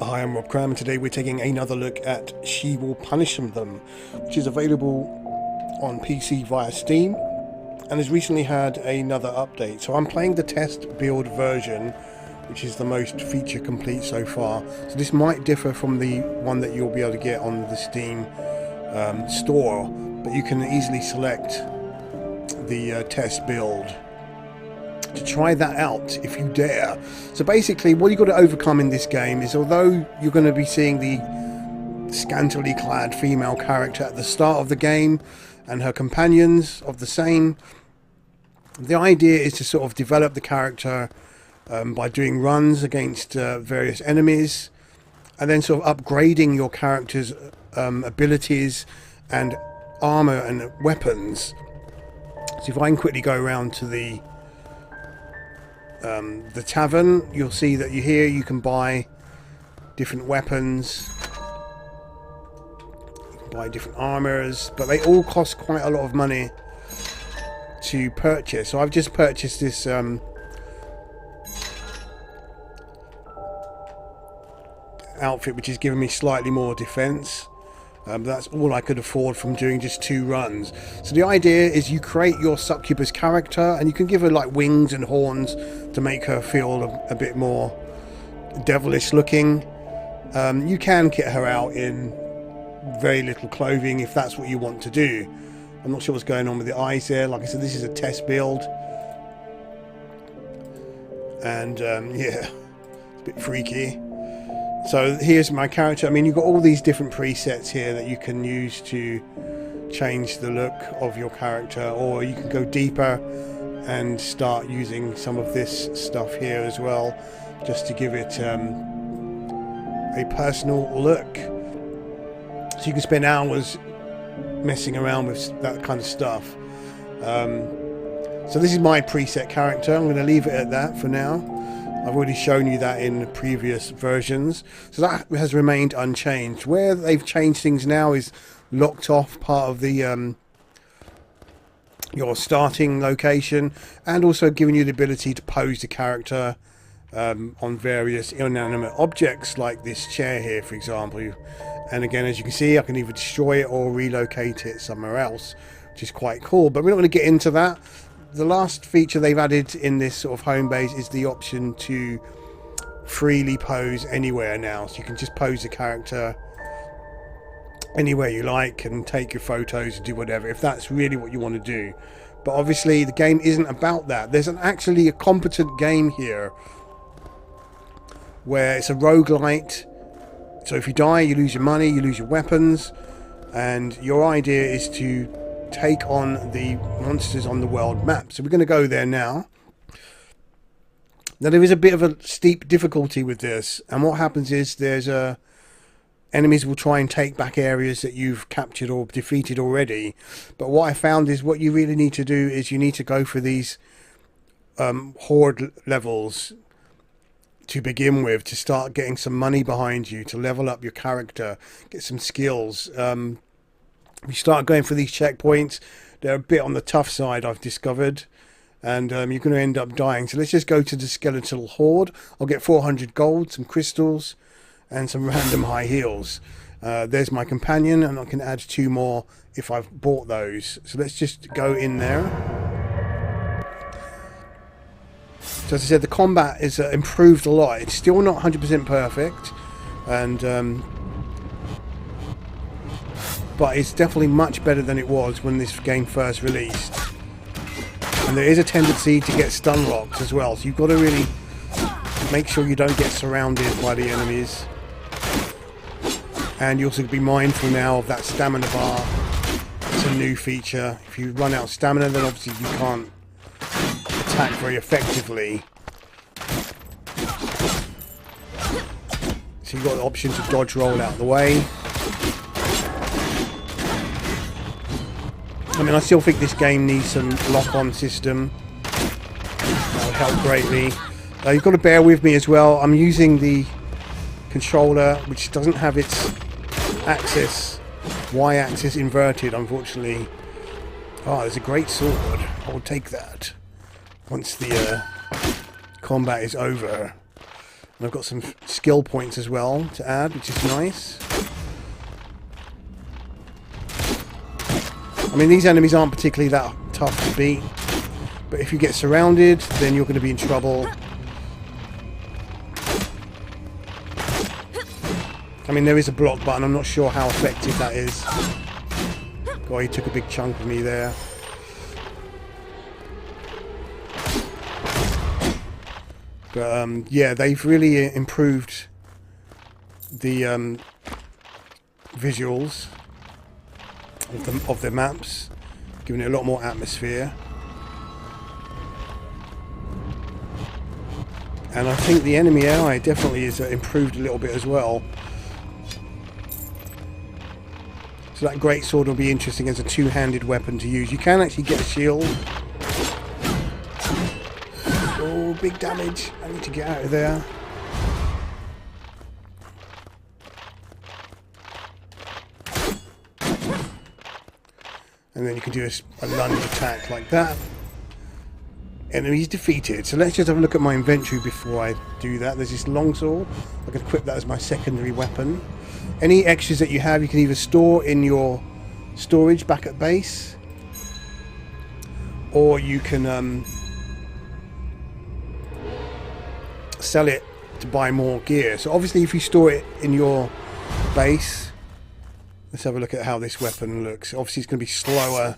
Hi, I'm Rob Cram, and today we're taking another look at She Will Punish Them, which is available on PC via Steam and has recently had another update. So I'm playing the test build version, which is the most feature complete so far. So this might differ from the one that you'll be able to get on the Steam store, but you can easily select the test build to try that out if you dare. So basically what you've got to overcome in this game is, although you're going to be seeing the scantily clad female character at the start of the game and her companions of the same, the idea is to sort of develop the character by doing runs against various enemies, and then sort of upgrading your character's abilities and armor and weapons. So if I can quickly go around to the tavern, you'll see that you can buy different weapons, you can buy different armors, but they all cost quite a lot of money to purchase. So I've just purchased this outfit, which is giving me slightly more defense. That's all I could afford from doing just 2 runs. So the idea is you create your succubus character, and you can give her like wings and horns to make her feel a bit more devilish looking. You can kit her out in very little clothing if that's what you want to do. I'm not sure what's going on with the eyes there. Like I said, this is a test build, and yeah, it's a bit freaky. So here's my character. I mean, you've got all these different presets here that you can use to change the look of your character, or you can go deeper and start using some of this stuff here as well, just to give it a personal look. So you can spend hours messing around with that kind of stuff. So this is my preset character. I'm going to leave it at that for now. I've already shown you that in previous versions, so that has remained unchanged. Where they've changed things now is locked off part of the your starting location, and also giving you the ability to pose the character on various inanimate objects like this chair here, for example. And again, as you can see, I can either destroy it or relocate it somewhere else, which is quite cool, but we're not going to get into that. The last feature they've added in this sort of home base is the option to freely pose anywhere now. So you can just pose the character anywhere you like and take your photos and do whatever, if that's really what you want to do. But obviously the game isn't about that. There's actually a competent game here where it's a roguelite. So if you die, you lose your money, you lose your weapons, and your idea is to take on the monsters on the world map. So we're going to go there now. Now there is a bit of a steep difficulty with this, and what happens is there's enemies will try and take back areas that you've captured or defeated already. But what I found is what you really need to do is you need to go for these Horde levels to begin with, to start getting some money behind you, to level up your character, get some skills. We start going for these checkpoints. They're a bit on the tough side, I've discovered, and you're going to end up dying. So let's just go to the skeletal horde. I'll get 400 gold, some crystals, and some random high heals. There's my companion, and I can add 2 more if I've bought those. So let's just go in there. So as I said, the combat is improved a lot. It's still not 100% perfect, and but it's definitely much better than it was when this game first released. And there is a tendency to get stun locked as well, so you've got to really make sure you don't get surrounded by the enemies. And you also be mindful now of that stamina bar. It's a new feature. If you run out of stamina, then obviously you can't attack very effectively. So you've got the option to dodge roll out of the way. I mean, I still think this game needs some lock-on system. That would help greatly. You've got to bear with me as well. I'm using the controller, which doesn't have its Y-axis inverted, unfortunately. Oh, there's a great sword. I will take that once the combat is over. And I've got some skill points as well to add, which is nice. I mean, these enemies aren't particularly that tough to beat, but if you get surrounded, then you're going to be in trouble. I mean, there is a block button. I'm not sure how effective that is. God, he took a big chunk of me there. But yeah, they've really improved the visuals of the maps, giving it a lot more atmosphere. And I think the enemy AI definitely is improved a little bit as well. So that greatsword will be interesting as a two-handed weapon to use. You can actually get a shield. Oh, big damage. I need to get out of there. And then you can do a lunge attack like that. Enemies defeated. So let's just have a look at my inventory before I do that. There's this longsword. I can equip that as my secondary weapon. Any extras that you have, you can either store in your storage back at base, or you can sell it to buy more gear. So obviously if you store it in your base, let's have a look at how this weapon looks. Obviously it's going to be slower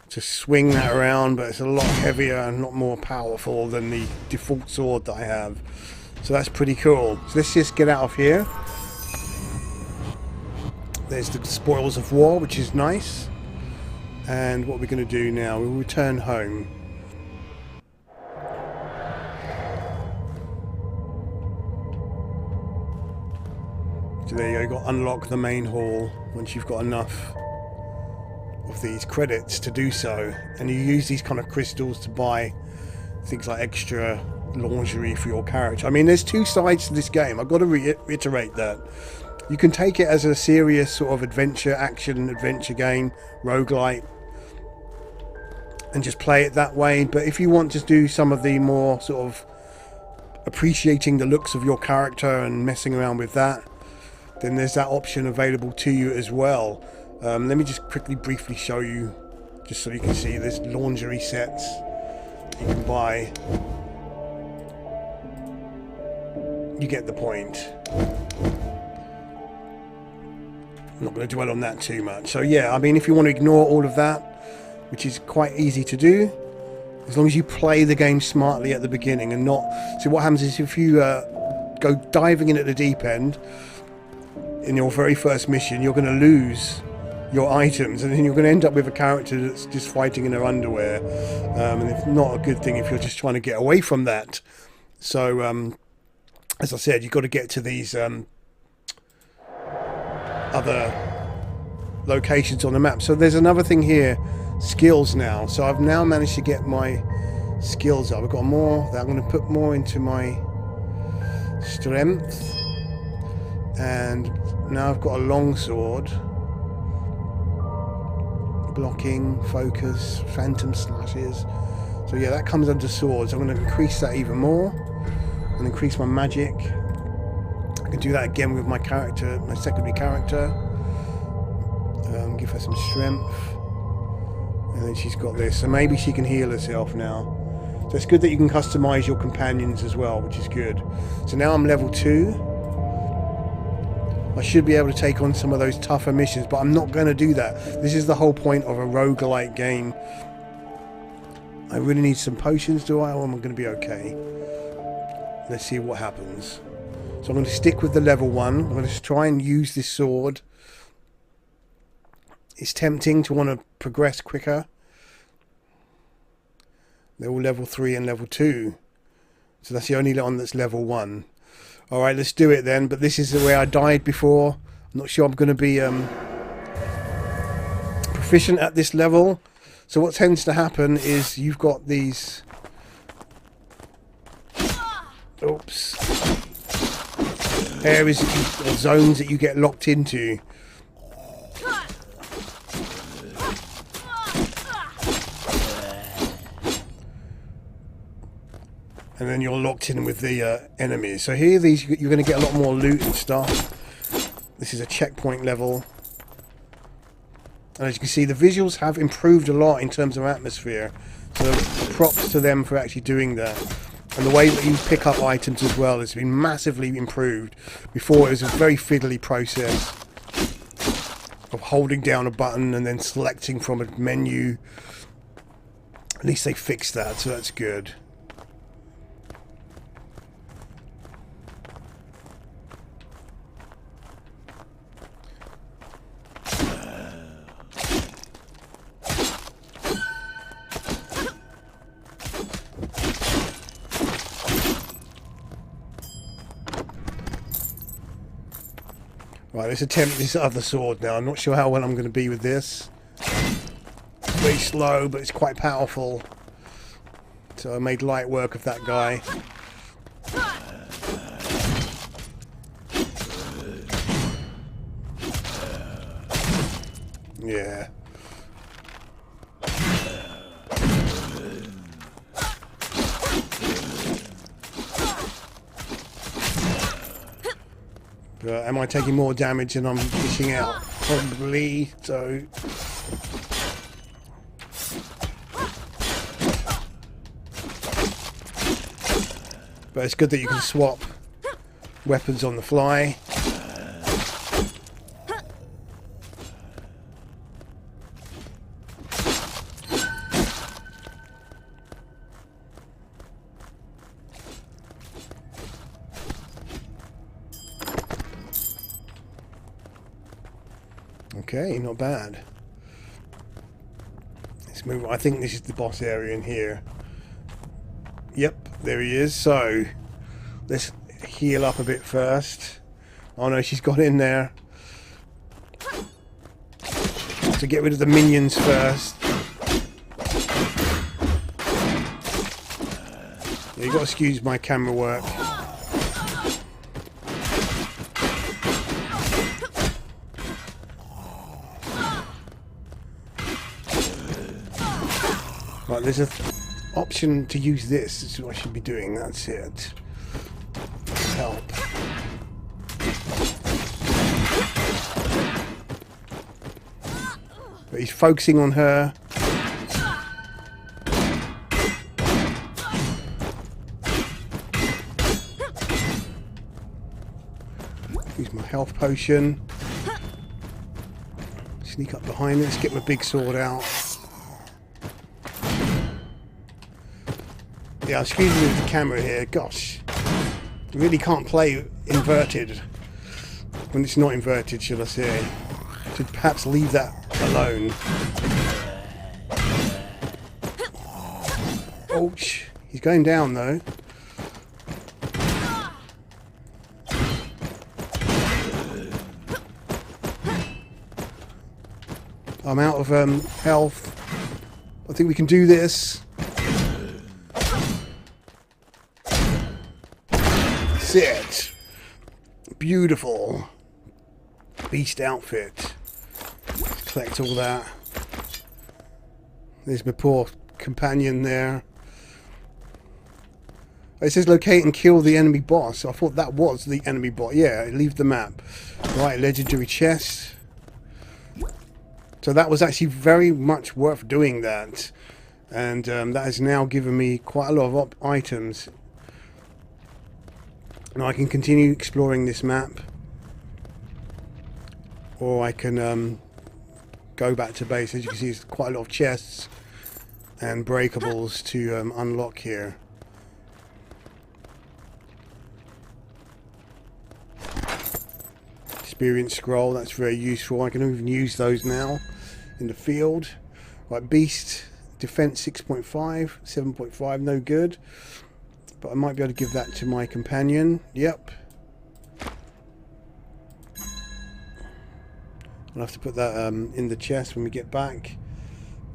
to swing that around, but it's a lot heavier and a lot more powerful than the default sword that I have. So that's pretty cool. So let's just get out of here. There's the spoils of war, which is nice. And what we're going to do now, we'll return home. So there you go, you've got to unlock the main hall once you've got enough of these credits to do so. And you use these kind of crystals to buy things like extra lingerie for your character. I mean, there's two sides to this game. I've got to reiterate that. You can take it as a serious sort of action-adventure game, roguelite, and just play it that way. But if you want to do some of the more sort of appreciating the looks of your character and messing around with that, then there's that option available to you as well. Let me just quickly briefly show you, just so you can see. There's lingerie sets you can buy. You get the point. I'm not going to dwell on that too much. So yeah, I mean, if you want to ignore all of that, which is quite easy to do, as long as you play the game smartly at the beginning and not... See, what happens is if you go diving in at the deep end in your very first mission, you're going to lose your items, and then you're going to end up with a character that's just fighting in her underwear, and it's not a good thing if you're just trying to get away from that. So as I said, you've got to get to these other locations on the map. So there's another thing here, skills now. So I've now managed to get my skills up. I've got more that I'm going to put more into my strength, and now I've got a longsword, blocking, focus, phantom slashes. So yeah, that comes under swords. I'm going to increase that even more and increase my magic. I can do that again with my character, my secondary character. Give her some strength, and then she's got this, so maybe she can heal herself now. So it's good that you can customize your companions as well, which is good. So now I'm level 2. I should be able to take on some of those tougher missions, but I'm not going to do that. This is the whole point of a roguelite game. I really need some potions, do I? Or am I going to be okay? Let's see what happens. So I'm going to stick with the level 1. I'm going to try and use this sword. It's tempting to want to progress quicker. They're all level 3 and level 2. So that's the only one that's level 1. Alright, let's do it then. But this is the way I died before. I'm not sure I'm going to be proficient at this level. So what tends to happen is you've got these... Oops. Areas or zones that you get locked into. and then you're locked in with the enemies. So here, you're going to get a lot more loot and stuff. This is a checkpoint level. And as you can see, the visuals have improved a lot in terms of atmosphere. So props to them for actually doing that. And the way that you pick up items as well has been massively improved. Before, it was a very fiddly process of holding down a button and then selecting from a menu. At least they fixed that, so that's good. Right, let's attempt this other sword now. I'm not sure how well I'm going to be with this. It's very slow, but it's quite powerful. So I made light work of that guy. Yeah. Am I taking more damage than I'm dishing out? Probably, so... But it's good that you can swap weapons on the fly. Okay, not bad. Let's move. I think this is the boss area in here. Yep, there he is. So let's heal up a bit first. Oh no, she's got in there. So get rid of the minions first. Yeah, you got to excuse my camera work. Right, there's an option to use this. This is what I should be doing. That's it. Help. But he's focusing on her. Use my health potion. Sneak up behind this. Get my big sword out. Yeah, excuse me with the camera here. Gosh, you really can't play inverted when it's not inverted, should I say? Should perhaps leave that alone. Ouch! He's going down though. I'm out of health. I think we can do this. It. Beautiful beast outfit. Let's collect all that. There's my poor companion there. It says locate and kill the enemy boss. I thought that was the enemy boss. Yeah, leave the map. Right, legendary chest. So that was actually very much worth doing that, and that has now given me quite a lot of items. Now I can continue exploring this map, or I can go back to base. As you can see, there's quite a lot of chests and breakables to unlock here. Experience scroll, that's very useful. I can even use those now in the field. Right, beast, defense 6.5, 7.5, no good. But I might be able to give that to my companion. Yep. I'll have to put that in the chest when we get back.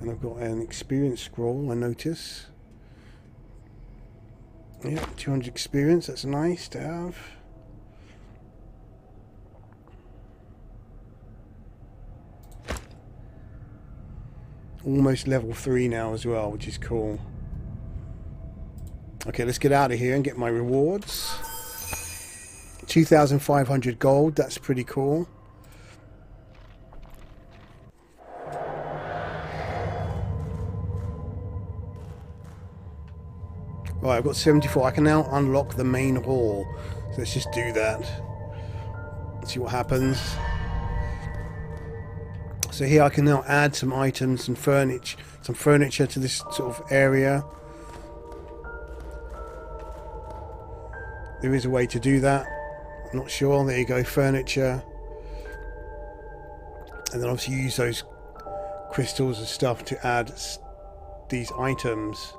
And I've got an experience scroll, I notice. Yep, 200 experience, that's nice to have. Almost level 3 now as well, which is cool. Okay, let's get out of here and get my rewards. 2,500 gold, that's pretty cool. Right, I've got 74. I can now unlock the main hall. So let's just do that. See what happens. So here I can now add some items and furniture to this sort of area. There is a way to do that. I'm not sure. There you go, furniture. And then obviously use those crystals and stuff to add these items.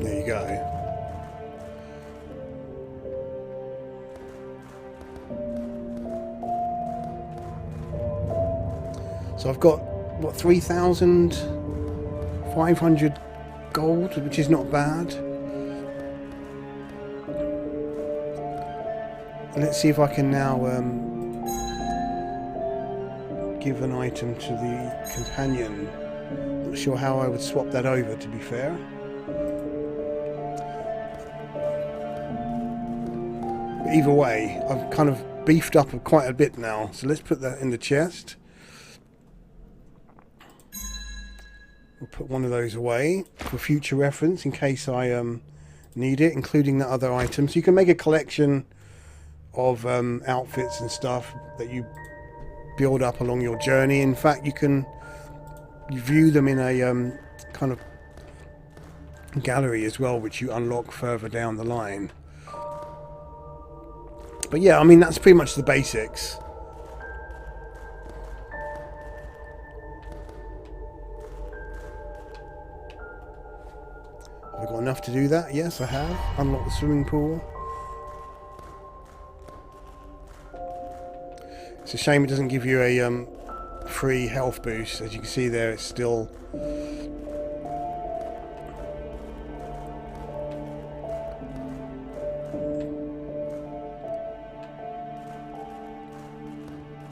There you go. So I've got, what, 3,500 gold, which is not bad. Let's see if I can now give an item to the companion. Not sure how I would swap that over, to be fair. But either way, I've kind of beefed up quite a bit now. So let's put that in the chest. We'll put one of those away for future reference in case I need it, including the other items. You can make a collection of outfits and stuff that you build up along your journey. In fact, you can view them in a kind of gallery as well, which you unlock further down the line. But yeah, I mean, that's pretty much the basics. Have I got enough to do that? Yes, I have. Unlock the swimming pool. It's a shame it doesn't give you a free health boost. As you can see there, it's still...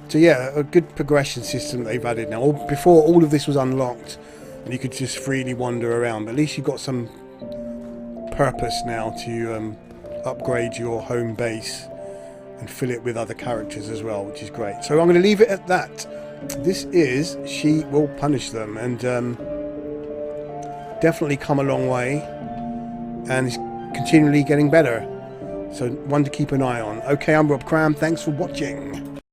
So yeah, a good progression system they've added now. Before, all of this was unlocked and you could just freely wander around. But at least you've got some purpose now to upgrade your home base and fill it with other characters as well, which is great. So I'm going to leave it at that. This is She Will Punish Them, and definitely come a long way and is continually getting better. So one to keep an eye on. Okay, I'm Rob Cram. Thanks for watching.